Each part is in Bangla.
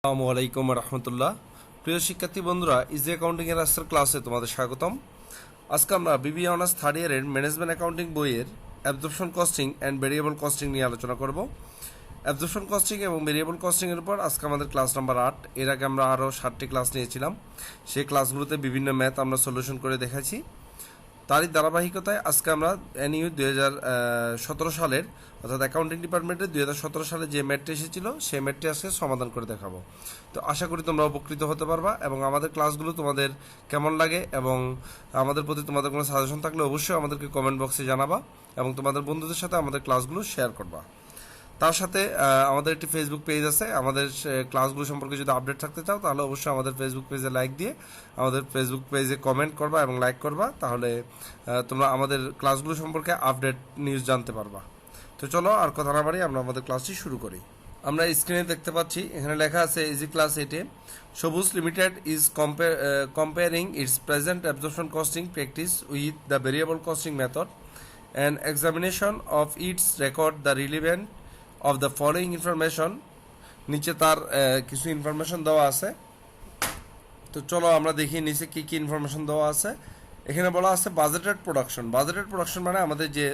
আসসালামু আলাইকুম রহমতুল্লাহ। প্রিয় শিক্ষার্থী বন্ধুরা, ইজি অ্যাকাউন্টিং এর আজকের ক্লাসে তোমাদের স্বাগতম। আজকে আমরা বিবিএ অনার্স থার্ড ইয়ারের ম্যানেজমেন্ট অ্যাকাউন্টিং বইয়ের absorption costing and variable costing নিয়ে আলোচনা করব। অ্যাবজর্পশন কস্টিং এবং ভেরিয়েবল কস্টিং এর উপর আজকে আমাদের ক্লাস নাম্বার 8। এর আগে আমরা আরও 7টি ক্লাস নিয়েছিলাম। সেই ক্লাসগুলোতে বিভিন্ন ম্যাথ আমরা সলিউশন করে দেখাচ্ছি। তারই ধারাবাহিকতায় আজকে আমরা NU 2017 সালের অর্থাৎ অ্যাকাউন্টিং ডিপার্টমেন্টের 2017 সালে যে ম্যাথটি এসেছিল সেই ম্যাথটি আজকে সমাধান করে দেখাবো। তো আশা করি তোমরা উপকৃত হতে পারবা এবং আমাদের ক্লাসগুলো তোমাদের কেমন লাগে এবং আমাদের প্রতি তোমাদের কোনো সাজেশন থাকলে অবশ্যই আমাদেরকে কমেন্ট বক্সে জানাবা এবং তোমাদের বন্ধুদের সাথে আমাদের ক্লাসগুলো শেয়ার করবা। তার সাথে আমাদের একটি ফেসবুক পেজ আছে। আমাদের ক্লাসগুলো সম্পর্কে যদি আপডেট থাকতে চাও তাহলে অবশ্যই আমাদের ফেসবুক পেজে লাইক দিয়ে আমাদের ফেসবুক পেজে কমেন্ট করবা এবং লাইক করবা, তাহলে তোমরা আমাদের ক্লাসগুলো সম্পর্কে আপডেট নিউজ জানতে পারবা। তো চলো আর কথা না বাড়ি আমরা আমাদের ক্লাসটি শুরু করি। আমরা স্ক্রিনে দেখতে পাচ্ছি, এখানে লেখা আছে ইজি ক্লাস 8-এ সবুজ limited is comparing it's present absorption costing practice with the variable costing method and examination of its record the relevant of the following information. নিচে তার কিছু ইনফরমেশন দেওয়া আছে। তো চলো আমরা দেখি নিচে কি কি ইনফরমেশন দেওয়া আছে। এখানে বলা আছে বাজেটেড প্রোডাকশন। বাজেটেড প্রোডাকশন মানে আমাদের যে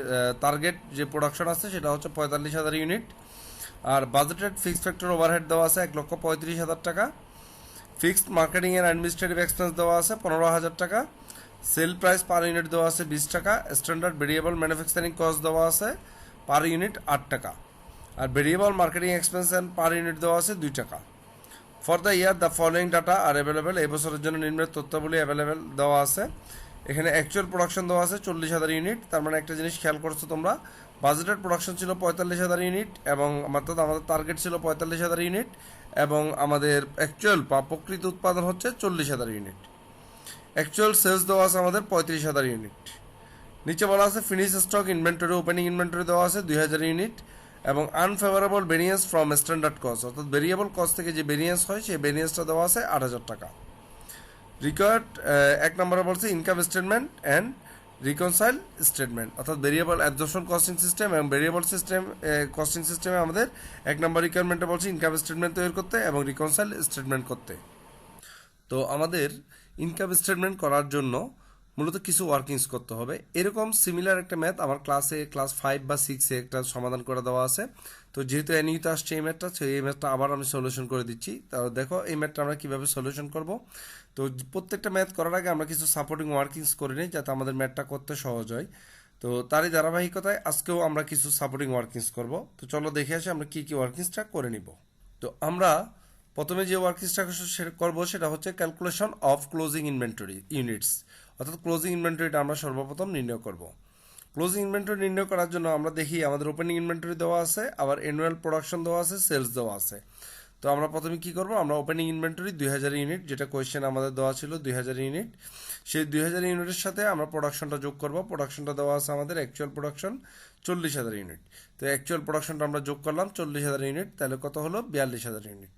টার্গেট যে প্রোডাকশন আছে সেটা হচ্ছে 45,000 ইউনিট। আর বাজেটেড ফিক্সড ফ্যাক্টর ওভারহেড দেওয়া আছে 1,35,000 টাকা। Fixed marketing and administrative expense দেওয়া আছে 15,000 টাকা। সেল প্রাইস পার ইউনিট দেওয়া আছে 20 টাকা। স্ট্যান্ডার্ড ভেরিয়েবল ম্যানুফ্যাকচারিং কস্ট দেওয়া আছে পার ইউনিট 8 টাকা। আর variable marketing expense per unit দেওয়া আছে 2 টাকা। For the year the following data are available. এই বছরের জন্য নিম্নের তথ্যাবলী অ্যাভেলেবেল দেওয়া আছে। এখানে অ্যাকচুয়াল প্রোডাকশন দেওয়া আছে 40,000 ইউনিট। তার মানে একটা জিনিস খেয়াল করছো তোমরা, বাজেটেড প্রোডাকশন ছিল 45,000 ইউনিট এবং অর্থাৎ আমাদের টার্গেট ছিল 45,000 ইউনিট এবং আমাদের অ্যাকচুয়াল বা প্রকৃত উৎপাদন হচ্ছে 40,000 ইউনিট। অ্যাকচুয়াল সেলস দেওয়া আছে আমাদের 35,000 ইউনিট। নিচে বলা আছে finish stock inventory, opening inventory দেওয়া আছে 2,000 ইউনিট এবং unfavourable variance from standard cost, অর্থাৎ ভেরিয়েবল কস্ট থেকে যে ভেরিয়েন্স হয় সেই ভেরিয়েন্সটা দেওয়া আছে 8,000 টাকা। রিকোয়ার্ড 1 নম্বরে বলছে income statement and reconcile statement, অর্থাৎ ভেরিয়েবল অ্যাবজর্পশন কস্টিং সিস্টেম এবং ভেরিয়েবল সিস্টেম কস্টিং সিস্টেমে আমাদের 1 নম্বর রিকোয়ারমেন্টে বলছে ইনকাম স্টেটমেন্ট তৈরি করতে এবং রিকনসাইল স্টেটমেন্ট করতে। তো আমাদের ইনকাম স্টেটমেন্ট করার জন্য মূলত কিছু ওয়ার্কিংস করতে হবে। এরকম সিমিলার একটা ম্যাথ আমার ক্লাস 5 বা 6-এ একটা সমাধান করে দেওয়া আছে। তো যেহেতু NU-তে আসছে এই ম্যাথটা, এই ম্যাথটা আবার আমি সলিউশন করে দিচ্ছি। তাহলে দেখো এই ম্যাথটা আমরা কীভাবে সলিউশন করব। তো প্রত্যেকটা ম্যাথ করার আগে আমরা কিছু সাপোর্টিং ওয়ার্কিংস করে নিই যাতে আমাদের ম্যাথটা করতে সহজ হয়। তো তারই ধারাবাহিকতায় আজকেও আমরা কিছু সাপোর্টিং ওয়ার্কিংস করব। তো চলো দেখে আসি আমরা কী কী ওয়ার্কিংসটা করে নিব। তো আমরা প্রথমে যে ওয়ার্কিংসটা করবো সেটা হচ্ছে calculation of closing inventory units, অর্থাৎ ক্লোজিং ইনভেন্টরিটা আমরা সর্বপ্রথম নির্ণয় করব। ক্লোজিং ইনভেন্টরি নির্ণয় করার জন্য আমরা দেখি আমাদের ওপেনিং ইনভেন্টরি দেওয়া আছে, আবার অ্যানুয়াল প্রোডাকশন দেওয়া আছে, সেলস দেওয়া আছে। তো আমরা প্রথমে কি করব, আমরা ওপেনিং ইনভেন্টরি 2,000 ইউনিট, যেটা কোয়েশ্চেন আমাদের দেওয়া ছিল 2,000 ইউনিট, সেই 2,000 ইউনিটের সাথে আমরা প্রোডাকশনটা যোগ করব। প্রোডাকশনটা দেওয়া আছে আমাদের অ্যাকচুয়াল প্রোডাকশন 40,000 ইউনিট। তো অ্যাকচুয়াল প্রোডাকশনটা আমরা যোগ করলাম 40,000 ইউনিট, তাহলে কত হলো 42,000 ইউনিট।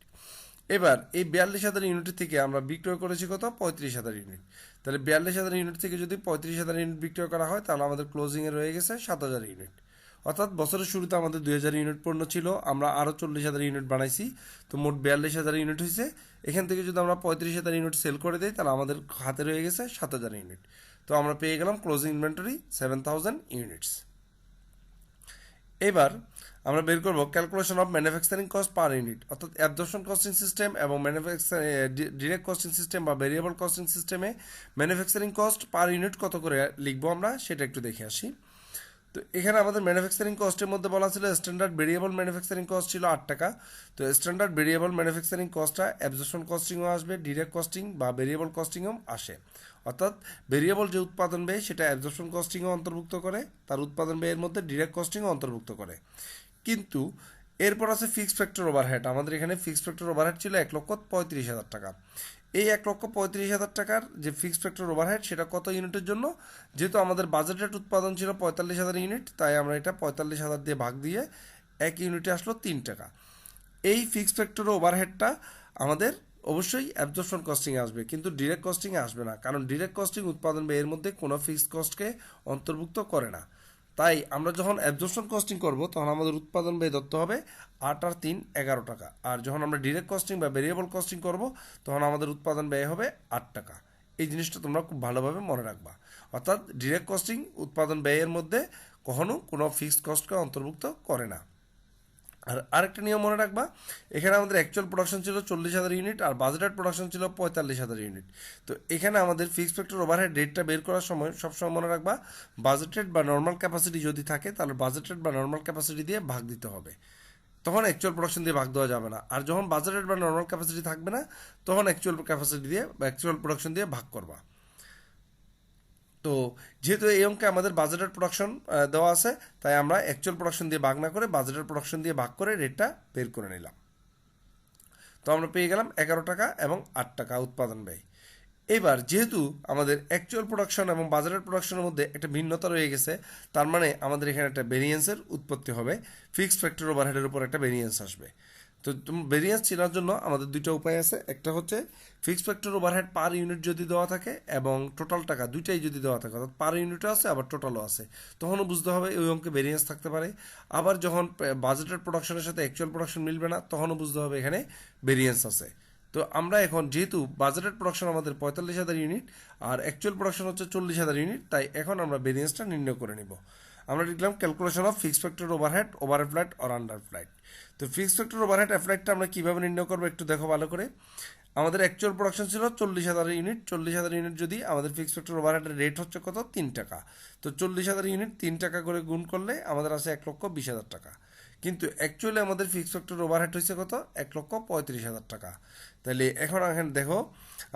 এবার এই 42,000 ইউনিট থেকে আমরা বিক্রয় করেছি কত 35,000 ইউনিট। তাহলে 42,000 ইউনিট থেকে যদি 35,000 ইউনিট বিক্রয় করা হয় তাহলে আমাদের ক্লোজিংয়ে রয়ে গেছে 7,000 ইউনিট। অর্থাৎ বছরের শুরুতে আমাদের 2,000 ইউনিট পণ্য ছিল, আমরা আরও 40,000 ইউনিট বানাইছি, তো মোট 42,000 ইউনিট হয়েছে। এখান থেকে যদি আমরা 35,000 ইউনিট সেল করে দিই তাহলে আমাদের হাতে রয়ে গেছে 7,000 ইউনিট। তো আমরা পেয়ে গেলাম ক্লোজিং ইনভেন্টরি 7,000 ইউনিটস। এবার আমরা বের করব calculation of manufacturing cost per unit, অর্থাৎ অ্যাবজর্পশন কস্টিং সিস্টেম এবং ডিরেক্ট কস্টিং সিস্টেম বা ভেরিয়েবল কস্টিং সিস্টেমে ম্যানুফ্যাকচারিং কস্ট পার ইউনিট কত করে লিখবো আমরা সেটা একটু দেখে আসি। তো এখানে আমাদের ম্যানুফ্যাকচারিং কস্টের মধ্যে বলা ছিল স্ট্যান্ডার্ড ভেরিয়েবল ম্যানুফ্যাকচারিং কস্ট ছিল 8 টাকা। তো স্ট্যান্ডার্ড ভেরিয়েবল ম্যানুফ্যাকচারিং কস্টটা অ্যাবজর্পশন কস্টিংও আসবে, ডিরেক্ট কস্টিং বা ভেরিয়েবল কস্টিংও আসে। অর্থাৎ ভেরিয়েবল যে উৎপাদন ব্যয় সেটা অ্যাবজর্পশন কস্টিংও অন্তর্ভুক্ত করে, তার উৎপাদন ব্যয়ের মধ্যে ডিরেক্ট কস্টিংও অন্তর্ভুক্ত করে। কিন্তু এরপর আছে ফিক্সড ফ্যাক্টর ওভারহেড। আমাদের এখানে ফিক্সড ফ্যাক্টর ওভারহেড ছিল 1,35,000 টাকা। এই 1,35,000 টাকার যে ফিক্সড ফ্যাক্টর ওভারহেড সেটা কত ইউনিটের জন্য, যেহেতু আমাদের বাজেটেড উৎপাদন ছিল 45,000 ইউনিট, তাই আমরা এটা 45,000 দিয়ে ভাগ দিয়ে 1 ইউনিটে আসলো 3 টাকা। এই ফিক্সড ফ্যাক্টর ওভারহেডটা আমাদের অবশ্যই অ্যাবজর্পশন কস্টিংয়ে আসবে, কিন্তু ডিরেক্ট কস্টিংয়ে আসবে না, কারণ ডিরেক্ট কস্টিং উৎপাদন ব্যয়ের মধ্যে কোনো ফিক্সড কস্টকে অন্তর্ভুক্ত করে না। তাই আমরা যখন অ্যাবজর্পশন কস্টিং করব তখন আমাদের উৎপাদন ব্যয় ধরতে হবে 8 আর 3 11 টাকা। আর যখন আমরা ডিরেক্ট কস্টিং বা ভেরিয়েবল কস্টিং করব তখন আমাদের উৎপাদন ব্যয় হবে 8 টাকা। এই জিনিসটা তোমরা খুব ভালোভাবে মনে রাখবা। অর্থাৎ ডিরেক্ট কস্টিং উৎপাদন ব্যয়ের মধ্যে কখনো কোনো ফিক্সড কস্টকে অন্তর্ভুক্ত করে না। আর আরেকটা নিয়ম মনে রাখবা, এখানে আমাদের অ্যাকচুয়াল প্রোডাকশন ছিল 40,000 ইউনিট আর বাজেটেড প্রোডাকশন ছিল 45,000 ইউনিট। তো এখানে আমাদের ফিক্সড ফ্যাক্টর ওভারহেড রেটটা বের করার সময় সবসময় মনে রাখবা বাজেটেড বা নর্মাল ক্যাপাসিটি যদি থাকে তাহলে বাজেটেড বা নর্মাল ক্যাপাসিটি দিয়ে ভাগ দিতে হবে, তখন অ্যাকচুয়াল প্রোডাকশন দিয়ে ভাগ দেওয়া যাবে না। আর যখন বাজেটেড বা নর্মাল ক্যাপাসিটি থাকবে না তখন অ্যাকচুয়াল ক্যাপাসিটি দিয়ে বা অ্যাকচুয়াল প্রোডাকশন দিয়ে ভাগ করবা। তো যেহেতু এই অঙ্কে আমাদের বাজেটেড প্রোডাকশন দেওয়া আছে তাই আমরা অ্যাকচুয়াল প্রোডাকশন দিয়ে ভাগ না করে বাজেটেড প্রোডাকশন দিয়ে ভাগ করে রেটটা বের করে নিলাম। তো আমরা পেয়ে গেলাম 11 টাকা এবং 8 টাকা উৎপাদন ব্যয়। এবার যেহেতু আমাদের অ্যাকচুয়াল প্রোডাকশন এবং বাজেটেড প্রোডাকশনের মধ্যে একটা ভিন্নতা রয়ে গেছে, তার মানে আমাদের এখানে একটা ভেরিয়েন্সের উৎপত্তি হবে, ফিক্সড ফ্যাক্টর ওভারহেডের উপর একটা ভেরিয়েন্স আসবে। তো ভেরিয়েন্স চেনার জন্য আমাদের দুইটা উপায় আছে, একটা হচ্ছে fixed factor overhead per unit যদি দেওয়া থাকে এবং টোটাল টাকা দুইটাই যদি দেওয়া থাকে, অর্থাৎ পার ইউনিটও আছে আবার টোটালও আছে, তখনও বুঝতে হবে ওই অঙ্কে ভেরিয়েন্স থাকতে পারে। আবার যখন বাজেটেড প্রোডাকশনের সাথে অ্যাকচুয়াল প্রোডাকশন মিলবে না তখনও বুঝতে হবে এখানে ভেরিয়েন্স আছে। তো আমরা এখন যেহেতু বাজেটেড প্রোডাকশন আমাদের 45,000 ইউনিট আর অ্যাকচুয়াল প্রোডাকশন হচ্ছে 40,000 ইউনিট, তাই এখন আমরা ভেরিয়েন্সটা নির্ণয় করে নিব। আমরা লিখলাম calculation of fixed factor overhead over flight or under flight. তো ফিক্সড ফ্যাক্টর ওভারহেড অ্যাপ্লাইটটা আমরা কীভাবে নির্ণয় করবো একটু দেখো ভালো করে। আমাদের অ্যাকচুয়াল প্রোডাকশন ছিল 40,000 ইউনিট, 40,000 ইউনিট যদি আমাদের ফিক্সড ফ্যাক্টর ওভারহেডের রেট হচ্ছে কত 3 টাকা, তো 40,000 ইউনিট 3 টাকা করে গুণ করলে আমাদের আছে 1,20,000 টাকা। কিন্তু অ্যাকচুয়ালি আমাদের ফিক্সড ফ্যাক্টর ওভারহেড হয়েছে কত 1,35,000 টাকা। তাহলে এখন এখানে দেখো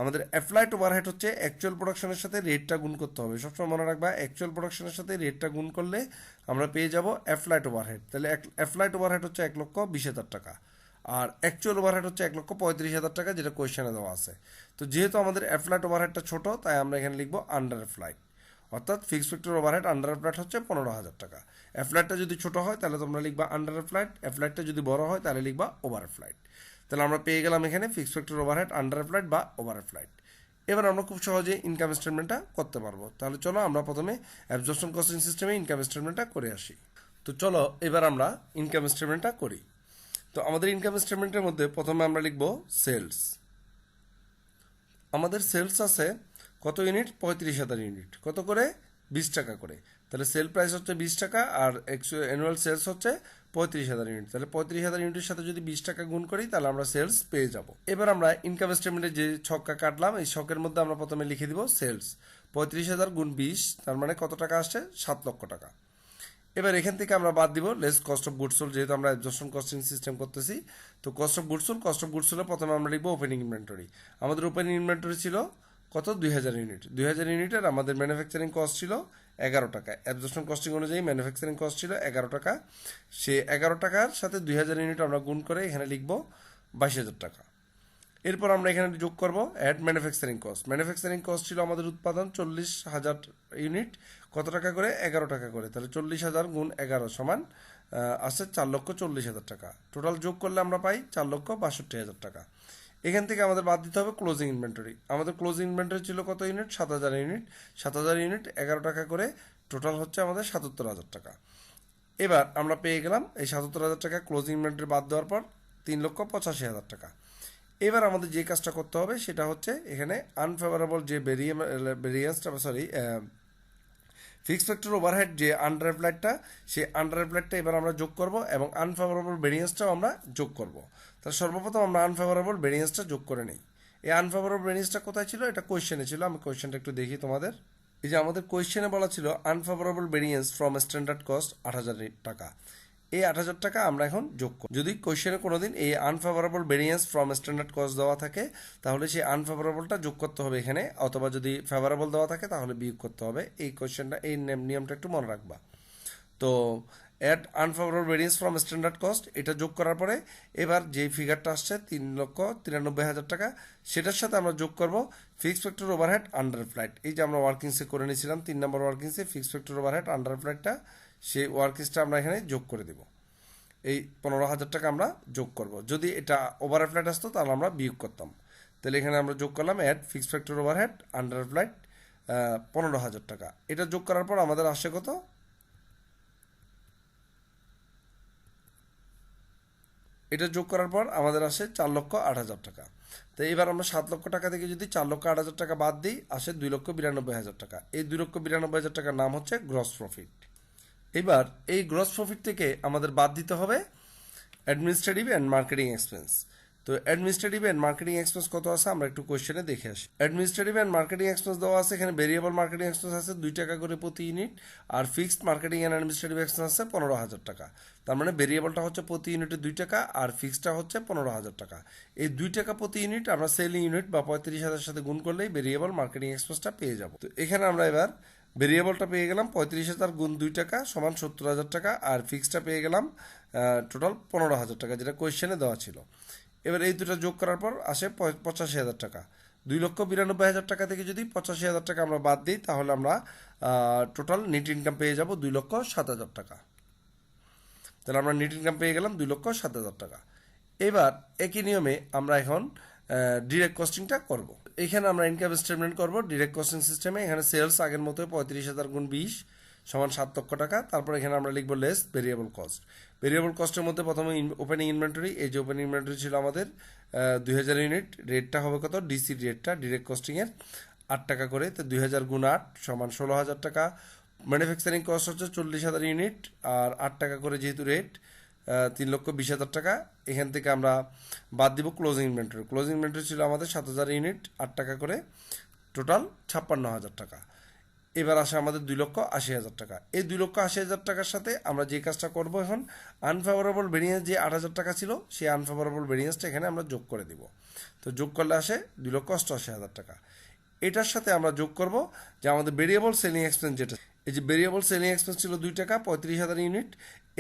আমাদের অ্যাপ্লাইড ওভারহেড হচ্ছে অ্যাকচুয়াল প্রোডাকশনের সাথে রেটটা গুণ করতে হবে। সবসময় মনে রাখবা অ্যাকচুয়াল প্রোডাকশনের সাথে রেটটা গুণ করলে আমরা পেয়ে যাব অ্যাপ্লাইড ওভারহেড। তাহলে অ্যাপ্লাইড ওভারহেড হচ্ছে 1,20,000 টাকা আর অ্যাকচুয়াল ওভারহেড হচ্ছে 1,35,000 টাকা, যেটা কোয়েশ্চেনে দেওয়া আছে। তো যেহেতু আমাদের অ্যাপ্লাইড ওভারহেডটা ছোট তাই আমরা এখানে লিখবো আন্ডার অ্যাপ্লাইড, অর্থাৎ fixed factor overhead under applied হচ্ছে 15,000 টাকা। অ্যাপ্লাইডটা যদি ছোট হয় তাহলে তোমরা লিখবা আন্ডার অ্যাপ্লাইড, অ্যাপ্লাইডটা যদি বড় হয় তাহলে লিখবা ওভার অ্যাপ্লাইড। তাহলে আমরা পেয়ে গেলাম এখানে fixed factor overhead under applied বা ওভার অ্যাপ্লাইড। এবার আমরা খুব সহজে ইনকাম স্টেটমেন্টটা করতে পারবো। তাহলে চলো আমরা প্রথমে অ্যাবজর্পশন কস্টিং সিস্টেমে ইনকাম স্টেটমেন্টটা করে আসি। তো চলো এবার আমরা ইনকাম স্টেটমেন্টটা করি। তো আমাদের ইনকাম স্টেটমেন্টের মধ্যে প্রথমে আমরা লিখব সেলস। আমাদের সেলস আছে কত ইউনিট 35,000 ইউনিট, কত করে 20 টাকা করে। তাহলে সেল প্রাইস হচ্ছে 20 টাকা আর অ্যানুয়াল সেলস হচ্ছে 35,000 ইউনিট। তাহলে 35,000 ইউনিটের সাথে যদি 20 টাকা গুণ করি তাহলে আমরা সেলস পেয়ে যাব। এবার আমরা ইনকাম স্টেটমেন্টে যে ছকটা কাটলাম এই ছকের মধ্যে আমরা প্রথমে লিখে দিব সেলস 35,000 গুণ 20, তার মানে কত টাকা আসছে 7 লক্ষ টাকা। এবার এখান থেকে আমরা বাদ দিব less cost of goods sold, যেহেতু আমরা অ্যাবজর্পশন কস্টিং সিস্টেম করতেছি। তো কস্ট অফ গুডস সোল্ড প্রথমে আমরা লিখবো ওপেনিং ইনভেন্টরি। আমাদের ওপেনিং ইনভেন্টরি ছিল কত 2,000 ইউনিট, 2,000 ইউনিটের আমাদের ম্যানুফ্যাকচারিং কস্ট ছিল 11 টাকা। অ্যাবজর্পশন কস্টিং অনুযায়ী ম্যানুফ্যাকচারিং কস্ট ছিল 11 টাকা। সে 11 টাকার সাথে 2,000 ইউনিট আমরা গুণ করে এখানে লিখবো 22,000 টাকা। এরপর আমরা এখানে যোগ করবো add manufacturing cost. Manufacturing cost ছিল আমাদের উৎপাদন 40,000 ইউনিট, কত টাকা করে 11 টাকা করে। তাহলে 40,000 গুণ 11 সমান আসছে 4,40,000 টাকা। টোটাল যোগ করলে আমরা পাই 4,62,000 টাকা। এখান থেকে আমাদের বাদ দিতে হবে ক্লোজিং ইনভেন্টরি। আমাদের ক্লোজিং ইনভেন্টরি ছিল কত ইউনিট 7,000 ইউনিট, 7,000 ইউনিট 11 টাকা করে, টোটাল হচ্ছে আমাদের 77,000 টাকা। এবার আমরা পেয়ে গেলাম এই 77,000 টাকা ক্লোজিং ইনভেন্টরি বাদ দেওয়ার পর 3,85,000 টাকা। এবার আমাদের যে কাজটা করতে হবে সেটা হচ্ছে এখানে আনফেভারেবল যে ভেরিয়েন্সটা ফিক্সড ফ্যাক্টর ওভারহেড যে আন্ডার অ্যাপ্লাইডটা, সেই আন্ডার অ্যাপ্লাইডটা এবার আমরা যোগ করব এবং আনফেভারেবল ভেরিয়েন্সটাও আমরা যোগ করব। তাহলে সর্বপ্রথম আমরা আনফেভারেবল ভেরিয়েন্সটা যোগ করে নিই। এই আনফেভারেবল ভেরিয়েন্সটা কোথায় ছিল, এটা কোয়েশ্চেনে ছিল। আমি কোয়েশ্চেনটা একটু দেখি তোমাদের। এই যে আমাদের কোয়েশ্চেনে বলা ছিল unfavourable variance from standard cost 8,000 টাকা। এই 8,000 টাকা আমরা এখন যোগ করি। যদি কোয়েশ্চেনে কোনোদিন এই unfavourable variance from standard cost দেওয়া থাকে তাহলে সেই আনফেভারেবলটা যোগ করতে হবে এখানে, অথবা যদি ফেভারেবল দেওয়া থাকে তাহলে বিয়োগ করতে হবে। এই কোয়েশ্চেনটা এই নিয়মটা একটু মনে রাখবা। তো add unfavourable variance from standard cost এটা যোগ করার পরে এবার যে ফিগারটা আসছে 3,93,000 টাকা, সেটার সাথে আমরা যোগ করব fixed factor overhead under flight. এই যে আমরা ওয়ার্কিংসে করে নিয়েছিলাম 3 নম্বর ওয়ার্কিংসে ফিক্সড ফ্যাক্টর ওভারহেড আন্ডার ফ্লাইটটা, সেই ওয়ার্কিংসটা আমরা এখানে যোগ করে দেব। এই 15,000 টাকা আমরা যোগ করব। যদি এটা ওভার ফ্লাইট আসতো তাহলে আমরা বিয়োগ করতাম। তাহলে এখানে আমরা যোগ করলাম add fixed factor overhead under flight 15,000 টাকা। এটা যোগ করার পর আমাদের আসছে কত এটা যোগ করার পর আমাদের আসে 4,08,000 টাকা। তো এবার আমরা 7 লক্ষ টাকা থেকে যদি 4,08,000 টাকা বাদ দিই, আসে 2,92,000 টাকা। এই 2,92,000 টাকার নাম হচ্ছে গ্রস প্রফিট। এবার এই গ্রস প্রফিট থেকে আমাদের বাদ দিতে হবে অ্যাডমিনিস্ট্রেটিভ অ্যান্ড মার্কেটিং এক্সপেন্স। তো অ্যাডমিনিস্ট্রেটিভ অ্যান্ড মার্কেটিং এক্সপেন্স কত আছে আমরা একটু কোয়েশ্চেনে দেখে আসি। অ্যাডমিনিস্ট্রেটিভ অ্যান্ড মার্কেটিং এক্সপেন্স দেওয়া আছে, এখানে ভেরিয়েবল মার্কেটিং এক্সপেন্স আছে 2 টাকা করে প্রতি ইউনিট, আর fixed marketing and administrative expense আছে 15,000 টাকা। তার মানে ভেরিয়েবলটা হচ্ছে প্রতি ইউনিটে 2 টাকা আর ফিক্সডটা হচ্ছে 15,000 টাকা। এই 2 টাকা প্রতি ইউনিট আমরা সেলিং ইউনিট বা 35,000 সাথে গুণ করলেই ভেরিয়েবল মার্কেটিং এক্সপেন্সটা পেয়ে যাব। তো এখানে আমরা এবার ভেরিয়েবলটা পেয়ে গেলাম 35,000 গুণ 2 টাকা সমান 70,000 টাকা, আর ফিক্সডটা পেয়ে গেলাম টোটাল 15,000 টাকা, যেটা কোয়েশ্চেনে দেওয়া ছিল। এবার এই দুটো যোগ করার পর আসে 85,000 টাকা। 2,92,000 টাকা থেকে যদি 85,000 টাকা আমরা বাদ দিই, তাহলে আমরা টোটাল নেট ইনকাম পেয়ে যাব 2,07,000 টাকা। তাহলে আমরা নেট ইনকাম পেয়ে গেলাম 2,07,000 টাকা। এবার একই নিয়মে আমরা এখন ডিরেক্ট কস্টিংটা করব। এখানে আমরা ইনকাম স্টেটমেন্ট করব ডিরেক্ট কস্টিং সিস্টেমে। এখানে সেলস আগের মতো 35,000 গুণ 20 সমান 7 লক্ষ টাকা। তারপর এখানে আমরা লিখবো লেস ভেরিয়েবল কস্ট। ভেরিয়েবল কস্টের মধ্যে প্রথমে ওপেনিং ইনভেন্টরি, এই যে ওপেনিং ইনভেন্টরি ছিল আমাদের 2,000 ইউনিট, রেটটা হবে কত, ডিসি রেটটা ডিরেক্ট কস্টিংয়ের 8 টাকা করে। তো 2,000 গুণ 8 সমান 16,000 টাকা। ম্যানুফ্যাকচারিং কস্ট হচ্ছে 40,000 ইউনিট আর 8 টাকা করে যেহেতু রেট, 3,20,000 টাকা। এখান থেকে আমরা বাদ দিব ক্লোজিং ইনভেন্টরি। ক্লোজিং ইনভেন্টরি ছিল আমাদের 7,000 ইউনিট, 8 টাকা করে, টোটাল 56,000 টাকা। এবার আসে আমাদের 2,80,000 টাকা। এই 2,80,000 টাকার সাথে আমরা যে কাজটা করব এখন, আনফেভারেবল ভেরিয়েন্স যে 8,000 টাকা ছিল, সেই আনফেভারেবল ভেরিয়েন্সটা এখানে আমরা যোগ করে দিব। তো যোগ করলে আসে 2,88,000 টাকা। এটার সাথে আমরা যোগ করব যে আমাদের ভেরিয়েবল সেলিং এক্সপেন্স, যেটা এই যে ভেরিয়েবল সেলিং এক্সপেন্স ছিল 2 টাকা 35,000 ইউনিট,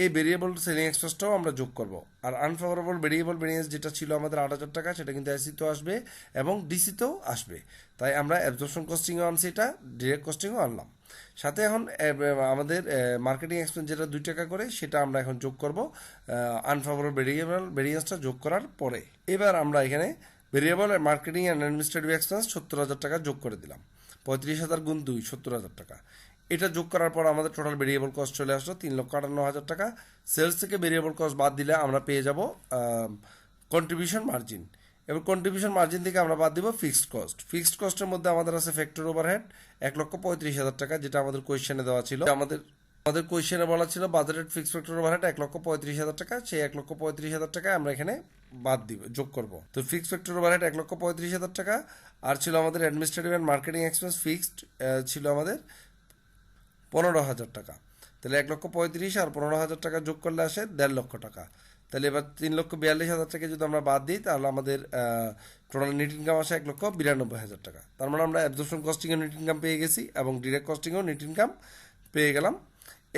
এই ভেরিয়েবল সেলিং এক্সপেন্সটাও আমরা যোগ করব। আর আনফেভারেবল ভেরিয়েবল ভেরিয়েন্স যেটা ছিল আমাদের 8,000 টাকা, সেটা কিন্তু এসিতেও আসবে এবং ডিসিতেও আসবে। তাই আমরা অ্যাবজর্পশন কস্টিংও আনছি, এটা ডিরেক্ট কস্টিংও আনলাম। সাথে এখন আমাদের মার্কেটিং এক্সপেন্স যেটা 2 টাকা করে, সেটা আমরা এখন যোগ করব আনফেভারেবল ভেরিয়েবল ভেরিয়েন্সটা যোগ করার পরে। এবার আমরা এখানে variable marketing and administrative expense 70,000 টাকা যোগ করে দিলাম। 35,000 গুণ 2 70,000 টাকা। এটা যোগ করার পর আমাদের টোটাল ভেরিয়েবল কস্ট চলে আসলো 3,58,000 টাকা। সেলস থেকে ভেরিয়েবল কস্ট বাদ দিলে আমরা পেয়ে যাব কন্ট্রিবিউশন মার্জিন। এবার কন্ট্রিবিউশন মার্জিন থেকে আমরা বাদ দিব ফিক্সড কস্ট। ফিক্সড কস্টের মধ্যে আমাদের আছে ফ্যাক্টরি ওভারহেড 1,35,000 টাকা, যেটা আমাদের কোয়েশ্চেনে দেওয়া ছিল। আমাদের কোয়েশ্চেনে বলা ছিল বাজেটেড ফিক্সড ফ্যাক্টরি ওভারহেড 1,35,000 টাকা। সেই 1,35,000 টাকা আমরা এখানে বাদ দিব, যোগ করব। তো ফিক্সড ফ্যাক্টরি ওভারহেড 1,35,000 টাকা, আর ছিল আমাদের administrative and marketing expense fixed ছিল আমাদের 15,000 টাকা। তাহলে 1,35,000 আর 15,000 টাকা যোগ করলে আসে 1.5 লক্ষ টাকা। তাহলে এবার 3,42,000 টাকা যদি আমরা বাদ দিই, তাহলে আমাদের টোটাল নেট ইনকাম আসে 1,92,000 টাকা। তার মানে আমরা অ্যাবজর্পশন কস্টিংয়ে নেট ইনকাম পেয়ে গেছি এবং ডিরেক্ট কস্টিংয়েও নেট ইনকাম পেয়ে গেলাম।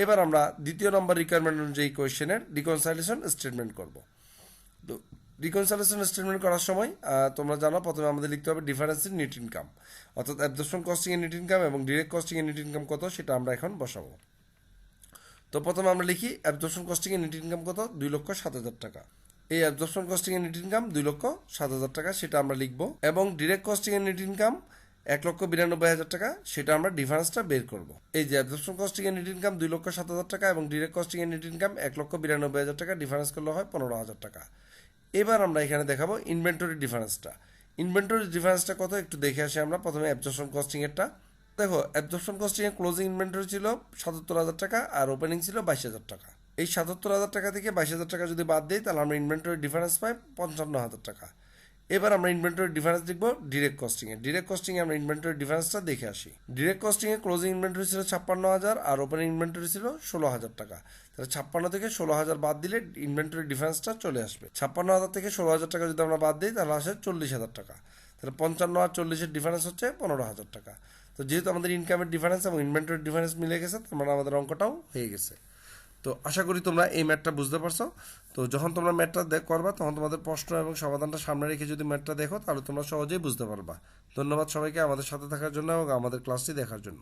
এবার আমরা দ্বিতীয় নম্বর রিকোয়ারমেন্ট অনুযায়ী কোয়েশ্চেনের রিকনসাইলেশন স্টেটমেন্ট করব। তো রিকনসাইলেশন স্টেটমেন্ট করার সময় তোমরা জানো প্রথমে আমাদের লিখতে হবে ডিফারেন্স ইন নেট ইনকাম, অর্থাৎ অ্যাবজর্পশন কস্টিং এর নেট ইনকাম এবং ডিরেক্ট কস্টিং এর নেট ইনকাম কত, সেটা আমরা এখন বসাবো। তো প্রথমে আমরা লিখি অ্যাবজর্পশন কস্টিং এর নেট ইনকাম কত, 2,07,000 টাকা। এই অ্যাবজর্পশন কস্টিং এর নেট ইনকাম 2,07,000 টাকা, সেটা আমরা লিখবো। এবং ডিরেক্ট কস্টিং এর নেট ইনকাম 1,92,000 টাকা, সেটা আমরা ডিফারেন্সটা বের করব। এই যে অ্যাবজর্পশন কস্টিং এর নেট ইনকাম 2,07,000 টাকা এবং ডিরেক্ট কস্টিং এর নেট ইনকাম 1,92,000 টাকা, ডিফারেন্স করলে হয় 15,000 টাকা। এবার আমরা এখানে দেখাবো ইনভেন্টরি ডিফারেন্সটা। ইনভেন্টরি ডিফারেন্সটা কত একটু দেখে আসি আমরা। প্রথমে অ্যাবজর্পশন কস্টিং এরটা দেখো। অ্যাবজর্পশন কস্টিং এর ক্লোজিং ইনভেন্টরি ছিল 77,000 টাকা আর ওপেনিং ছিল 22,000 টাকা। এই 77,000 টাকা থেকে 22,000 টাকা যদি বাদ দিই, তাহলে আমরা ইনভেন্টরি ডিফারেন্স পাই 55,000 টাকা। এবার আমরা ইনভেন্টরি ডিফারেন্স দেখবো ডিরেক্ট কস্টিং এ। ডিরেক্ট কস্টিং এ আমরা ইনভেন্টরি ডিফারেন্সটা দেখে আসি। ডিরেক্ট কস্টিং এ ক্লোজিং ইনভেন্টরি ছিল 56,000 আর ওপেনিং ইনভেন্টরি ছিল 16,000 টাকা। তাহলে 56 থেকে 16,000 বাদ দিলে ইনভেন্টরি ডিফারেন্সটা চলে আসবে। 56,000 থেকে 16,000 টাকা যদি আমরা বাদ দিই, তাহলে আসে 40,000 টাকা। তাহলে 55 আর 40-এর ডিফারেন্স হচ্ছে 15,000 টাকা। তো যেহেতু আমাদের ইনকামের ডিফারেন্স এবং ইনভেন্টরি ডিফারেন্স মিলে গেছে, তার মানে আমাদের অঙ্কটাও হয়ে গেছে। তো আশা করি তোমরা এই ম্যাথটা বুঝতে পারছো। তো যখন তোমরা ম্যাথটা করবা, তখন তোমাদের প্রশ্ন এবং সমাধানটা সামনে রেখে যদি ম্যাথটা দেখো, তাহলে তোমরা সহজেই বুঝতে পারবা। ধন্যবাদ সবাইকে আমাদের সাথে থাকার জন্য এবং আমাদের ক্লাসটি দেখার জন্য।